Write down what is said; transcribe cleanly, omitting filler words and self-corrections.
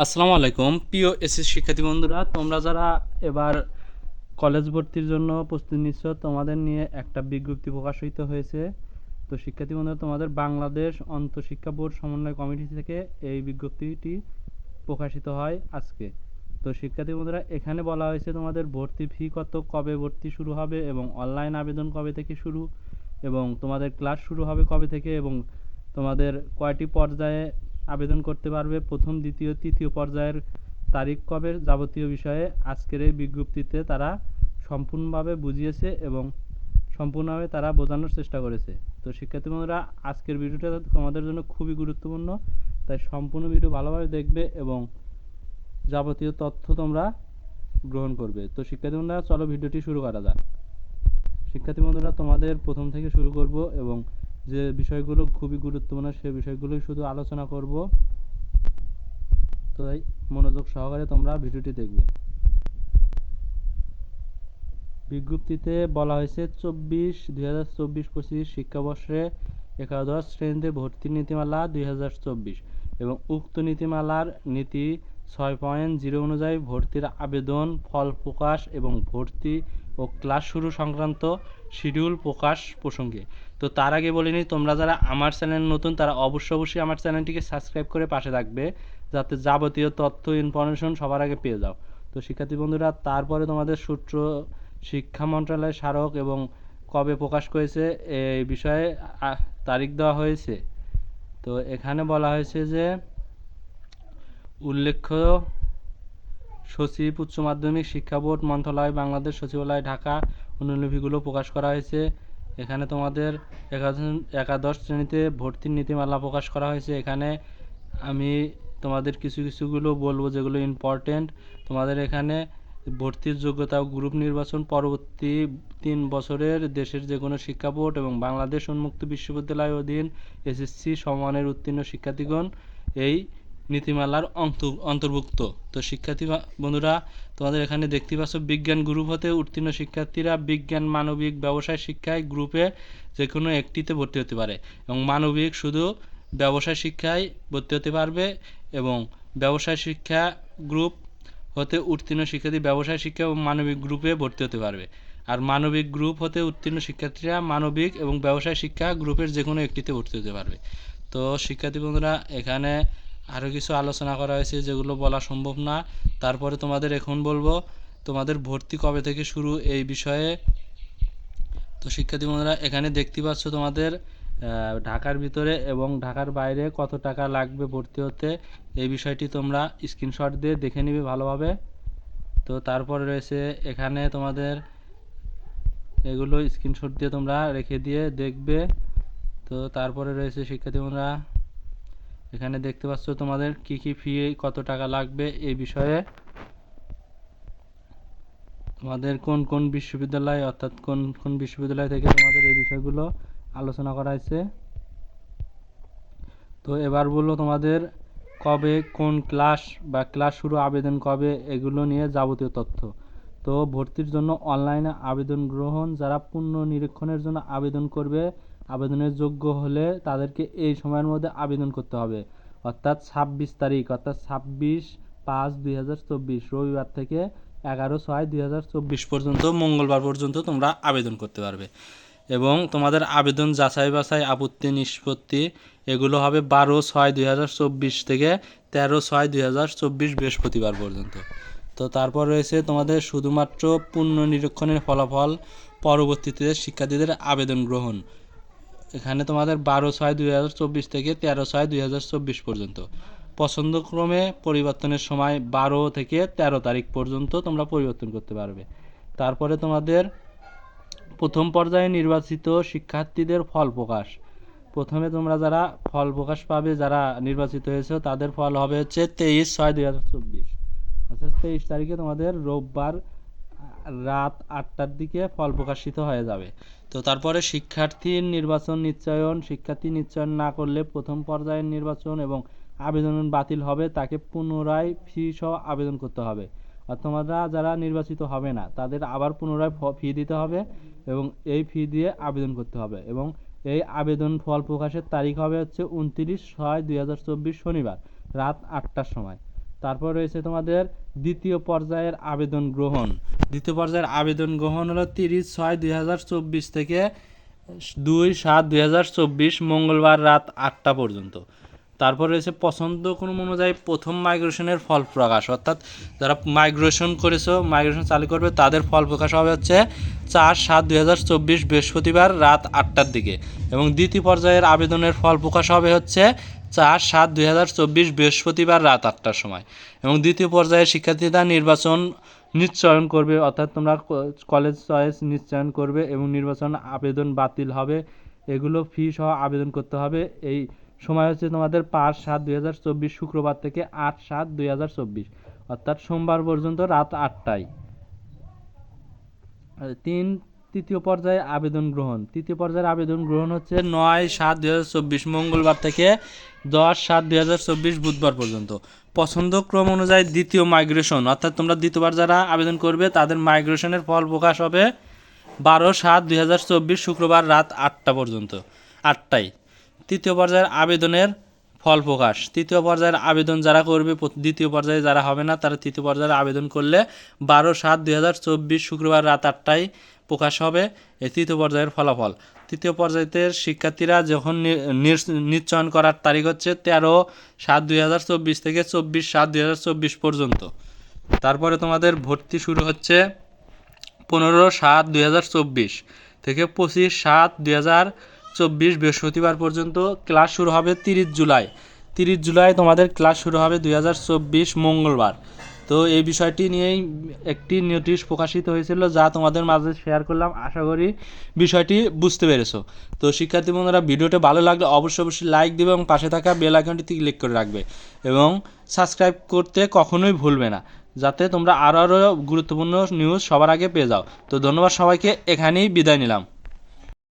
আসসালামু আলাইকুম প্রিয় এসএসসি শিক্ষার্থী বন্ধুরা, তোমরা যারা এবার কলেজ ভর্তির জন্য প্রস্তুতি নিচ্ছ তোমাদের নিয়ে একটা বিজ্ঞপ্তি প্রকাশিত হয়েছে। তো শিক্ষার্থী বন্ধুরা, তোমাদের বাংলাদেশ আন্তঃশিক্ষা বোর্ড সমন্বয় কমিটি থেকে এই বিজ্ঞপ্তিটি প্রকাশিত হয় আজকে। তো শিক্ষার্থী বন্ধুরা, এখানে বলা হয়েছে তোমাদের ভর্তি ফি কত, কবে ভর্তি শুরু হবে এবং অনলাইন আবেদন কবে থেকে শুরু এবং তোমাদের ক্লাস শুরু হবে কবে থেকে এবং তোমাদের কয়টি পর্যায়ে আবেদন করতে পারবে, প্রথম দ্বিতীয় তৃতীয় পর্যায়ের তারিখ কবে, যাবতীয় বিষয়ে আজকের এই বিজ্ঞপ্তিতে তারা সম্পূর্ণভাবে বুঝিয়েছে এবং সম্পূর্ণভাবে তারা বোঝানোর চেষ্টা করেছে। তো শিক্ষার্থী বন্ধুরা, আজকের ভিডিওটা তোমাদের জন্য খুবই গুরুত্বপূর্ণ, তাই সম্পূর্ণ ভিডিও ভালোভাবে দেখবে এবং যাবতীয় তথ্য তোমরা গ্রহণ করবে। তো শিক্ষার্থী বন্ধুরা, চলো ভিডিওটি শুরু করা যাক। শিক্ষার্থী বন্ধুরা, তোমাদের প্রথম থেকে শুরু করব এবং যে বিষয়গুলো খুবই গুরুত্বপূর্ণ সে বিষয়গুলোই শুধু আলোচনা করব, তাই মনোযোগ সহকারে তোমরা ভিডিওটি দেখবে। বিজ্ঞপ্তিতে বলা হয়েছে 2024-25 শিক্ষাবর্ষে একাদশ শ্রেণীতে ভর্তি নীতিমালা 2024 এবং উক্ত নীতিমালার নীতি 6.0 অনুযায়ী ভর্তির আবেদন ফল প্রকাশ এবং ভর্তি ও ক্লাস শুরু সংক্রান্ত শিডিউল প্রকাশ প্রসঙ্গে। তো তার আগে বলে নিই, তোমরা যারা আমার চ্যানেল নতুন তারা অবশ্যই আমার চ্যানেলটিকে সাবস্ক্রাইব করে পাশে থাকবে, যাতে যাবতীয় তথ্য ইনফরমেশন সবার আগে পেয়ে যাও। তো শিক্ষার্থী বন্ধুরা, তারপরে তোমাদের সূত্র শিক্ষা মন্ত্রণালয়ের স্মারক এবং কবে প্রকাশ করেছে এই বিষয়ে তারিখ দেওয়া হয়েছে। তো এখানে বলা হয়েছে যে উল্লেখ্য সচিব উচ্চ মাধ্যমিক শিক্ষা বোর্ড মন্ত্রণালয় বাংলাদেশ সচিবালয় ঢাকা অনুলিপিগুলো প্রকাশ করা হয়েছে। এখানে তোমাদের একাদশ শ্রেণীতে ভর্তির নীতিমালা প্রকাশ করা হয়েছে। এখানে আমি তোমাদের কিছুগুলো বলবো যেগুলো ইম্পর্টেন্ট। তোমাদের এখানে ভর্তির যোগ্যতা ও গ্রুপ নির্বাচন পরবর্তী 3 বছরের দেশের যে কোনো শিক্ষা বোর্ড এবং বাংলাদেশ উন্মুক্ত বিশ্ববিদ্যালয় অধীন এসএসসি সমমানের উত্তীর্ণ শিক্ষার্থীগণ এই নীতিমালার অন্তর্ভুক্ত। তো শিক্ষার্থী বন্ধুরা, তোমাদের এখানে দেখতে পাচ্ছ বিজ্ঞান গ্রুপ হতে উত্তীর্ণ শিক্ষার্থীরা বিজ্ঞান মানবিক ব্যবসায় শিক্ষায় গ্রুপে যে কোনো একটিতে ভর্তি হতে পারে এবং মানবিক শুধু ব্যবসায় শিক্ষায় ভর্তি হতে পারবে এবং ব্যবসায় শিক্ষা গ্রুপ হতে উত্তীর্ণ শিক্ষার্থী ব্যবসায় শিক্ষা এবং মানবিক গ্রুপে ভর্তি হতে পারবে। আর মানবিক গ্রুপ হতে উত্তীর্ণ শিক্ষার্থীরা মানবিক এবং ব্যবসায় শিক্ষা গ্রুপের যে কোনো একটিতে ভর্তি হতে পারবে। তো শিক্ষার্থী বন্ধুরা, এখানে আরও কিছু আলোচনা করা হয়েছে যেগুলো বলা সম্ভব না। তারপরে তোমাদের এখন বলবো তোমাদের ভর্তি কবে থেকে শুরু এই বিষয়ে। তো শিক্ষার্থী বন্ধুরা, এখানে দেখতে পাচ্ছ তোমাদের ঢাকার ভিতরে এবং ঢাকার বাইরে কত টাকা লাগবে ভর্তি হতে, এই বিষয়টি তোমরা স্ক্রিনশট দিয়ে দেখে নিবে ভালোভাবে। তো তারপরে রয়েছে এখানে তোমাদের এগুলো স্ক্রিনশট দিয়ে তোমরা রেখে দিয়ে দেখবে। তো তারপরে রয়েছে শিক্ষার্থী বন্ধুরা, এখানে দেখতে পাচ্ছ তোমাদের কি ফি কত টাকা লাগবে এই বিষয়ে, তোমাদের কোন বিশ্ববিদ্যালয় অর্থাৎ কোন বিশ্ববিদ্যালয় থেকে তোমাদের এই বিষয়গুলো আলোচনা করা হয়েছে। তো এবার বললো তোমাদের কবে কোন ক্লাস বা ক্লাস শুরু আবেদন কবে এগুলো নিয়ে যাবতীয় তথ্য। তো ভর্তির জন্য অনলাইনে আবেদন গ্রহণ, যারা পূর্ণ নিরীক্ষণের জন্য আবেদন করবে আবেদনের যোগ্য হলে তাদেরকে এই সময়ের মধ্যে আবেদন করতে হবে, অর্থাৎ 26 তারিখ অর্থাৎ 26/5/2024 রবিবার থেকে 11/6/2024 পর্যন্ত মঙ্গলবার পর্যন্ত তোমরা আবেদন করতে পারবে এবং তোমাদের আবেদন যাচাই বাছাই আপত্তি নিষ্পত্তি এগুলো হবে 12/6/2024 থেকে 13/6/2024 বৃহস্পতিবার পর্যন্ত। তো তারপর রয়েছে তোমাদের শুধুমাত্র পুনর্নিরীক্ষণের ফলাফল পরবর্তীতে শিক্ষার্থীদের আবেদন গ্রহণ। এখানে তোমাদের 12/6/2024 থেকে 13/6/2024 পর্যন্ত পছন্দক্রমে পরিবর্তনের সময় 12 থেকে 13 তারিখ পর্যন্ত তোমরা পরিবর্তন করতে পারবে। তারপরে তোমাদের প্রথম পর্যায়ে নির্বাচিত শিক্ষার্থীদের ফল প্রকাশ। প্রথমে তোমরা যারা ফল প্রকাশ পাবে, যারা নির্বাচিত হয়েছে তাদের ফল হবে হচ্ছে 23/6/2024 অর্থাৎ 23 তারিখে তোমাদের রোববার রাত 8টার দিকে ফল প্রকাশিত হয়ে যাবে। তো তারপরে শিক্ষার্থীর নির্বাচন নিশ্চয়ন, শিক্ষার্থী নিশ্চয়ন না করলে প্রথম পর্যায়ের নির্বাচন এবং আবেদন বাতিল হবে, তাকে পুনরায় ফি সহ আবেদন করতে হবে। আর তোমরা যারা নির্বাচিত হবে না তাদের আবার পুনরায় ফি দিতে হবে এবং এই ফি দিয়ে আবেদন করতে হবে এবং এই আবেদন ফল প্রকাশের তারিখ হবে হচ্ছে 29/6/2024 শনিবার রাত 8টার সময়। তারপর রয়েছে তোমাদের দ্বিতীয় পর্যায়ের আবেদন গ্রহণ। দ্বিতীয় পর্যায়ের আবেদন গ্রহণ হলো 30/6/2024 থেকে 2/7/2024 মঙ্গলবার রাত 8টা পর্যন্ত। তারপর রয়েছে পছন্দক্রম অনুযায়ী প্রথম মাইগ্রেশনের ফল প্রকাশ, অর্থাৎ যারা মাইগ্রেশন করেছো, মাইগ্রেশন চালু করবে, তাদের ফল প্রকাশ হবে হচ্ছে 4/7/2024 বৃহস্পতিবার রাত 8টার দিকে। এবং দ্বিতীয় পর্যায়ের আবেদনের ফল প্রকাশ হবে হচ্ছে 4/7/2024 বৃহস্পতিবার রাত 8টার সময়। এবং দ্বিতীয় পর্যায়ের শিক্ষার্থীরা নিশ্চয়ন করবে, অর্থাৎ তোমরা কলেজ চয়েস নিশ্চয়ন করবে এবং নির্বাচন আবেদন বাতিল হবে, এগুলো ফি সহ আবেদন করতে হবে। এই সময় হচ্ছে তোমাদের 5/7/2024 শুক্রবার থেকে 8/7/2024, অর্থাৎ সোমবার পর্যন্ত রাত 8টায়। তৃতীয় পর্যায়ে আবেদন গ্রহণ। তৃতীয় পর্যায়ের আবেদন গ্রহণ হচ্ছে 9/7/2024 মঙ্গলবার থেকে 10/7/2024 বুধবার পর্যন্ত। পছন্দক্রম অনুযায়ী দ্বিতীয় মাইগ্রেশন, অর্থাৎ তোমরা দ্বিতীয়বার যারা আবেদন করবে তাদের মাইগ্রেশনের ফল প্রকাশ হবে 12/7/2024 শুক্রবার রাত 8টা পর্যন্ত, 8টায়। তৃতীয় পর্যায়ের আবেদনের ফল প্রকাশ। তৃতীয় পর্যায়ের আবেদন যারা করবে, দ্বিতীয় পর্যায়ে যারা হবে না তারা তৃতীয় পর্যায়ের আবেদন করলে 12/7/2024 শুক্রবার রাত 8টায় প্রকাশ হবে এই তৃতীয় পর্যায়ের ফলাফল। তৃতীয় পর্যায়ের শিক্ষার্থীরা যখন নিশ্চয়ন করার তারিখ হচ্ছে 13/7/2024 থেকে 24/7/2024 পর্যন্ত। তারপরে তোমাদের ভর্তি শুরু হচ্ছে 15/7/2024 থেকে 25/7/2024 বৃহস্পতিবার পর্যন্ত। ক্লাস শুরু হবে 30 জুলাই। 30 জুলাই তোমাদের ক্লাস শুরু হবে 2024 মঙ্গলবার। তো এই বিষয়টি নিয়েই একটি নোটিশ প্রকাশিত হয়েছিল, যা তোমাদের মাঝে শেয়ার করলাম। আশা করি বিষয়টি বুঝতে পেরেছো। তো শিক্ষার্থী বন্ধুরা, ভিডিওটি ভালো লাগলে অবশ্যই লাইক দিবে এবং পাশে থাকা বেল আইকনটিতে ক্লিক করে রাখবে এবং সাবস্ক্রাইব করতে কখনোই ভুলবে না, যাতে তোমরা আরও গুরুত্বপূর্ণ নিউজ সবার আগে পেয়ে যাও। তো ধন্যবাদ সবাইকে, এখানেই বিদায় নিলাম।